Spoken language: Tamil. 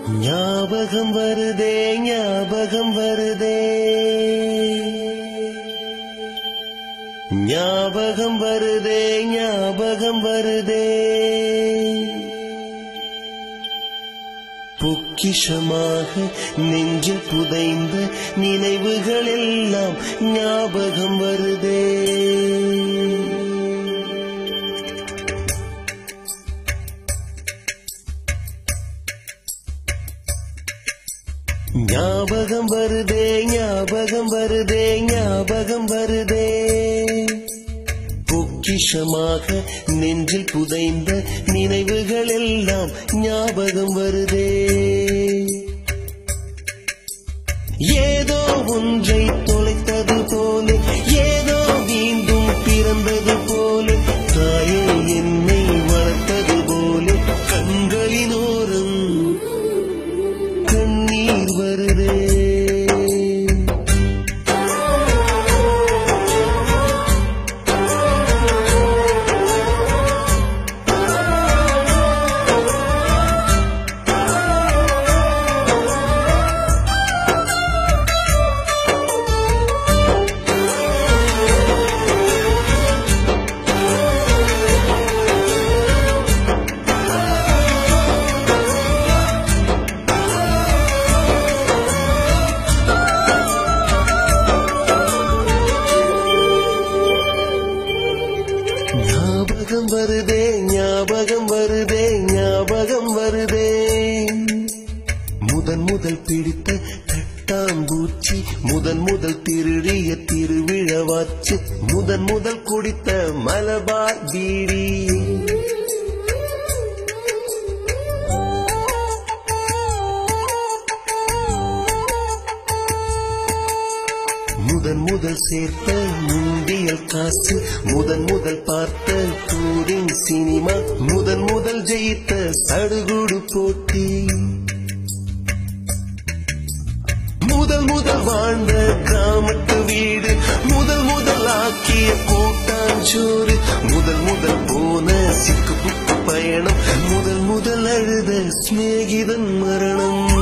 ஞாபகம் வருதே ஞாபகம் வருதே ஞாபகம் வருதே ஞாபகம் வருதே பொக்கிஷமாக நெஞ்சில் புதைந்த நினைவுகள் எல்லாம் ஞாபகம் வருதே ஞாபகம் வருதே ஞாபகம் வருதே ஞாபகம் வருதே பொக்கிஷமாக நெஞ்சில் புதைந்த நினைவுகள் எல்லாம் ஞாபகம் வருதே ஏதோ ஒன்றை தொலைத்தது போல ஏதோ மீண்டும் பிறந்தது போல தாயே என்னை வளர்த்தது போல கண்களினோரம் கண்ணீர் வருதே ஞாபகம் வருதே ஞாபகம் வருதே ஞாபகம் வருதே முதல் பிடித்த தட்டாம்பூச்சி முதல் திருடிய திருவிழவாச்சு முதல் குடித்த மலபார் பீடி முதல் சேர்த்த முண்டியல் காசு முதல் பார்த்த டூரிங் சினிமா முதல் ஜெயித்த சடுகுடு போட்டி முதல் வாழ்ந்த கிராமத்து வீடு முதல் ஆக்கிய கூட்டாஞ்சோறு முதல் போன சிக்கு புக்கு பயணம் முதல் அழுத சிநேகிதன் மரணம்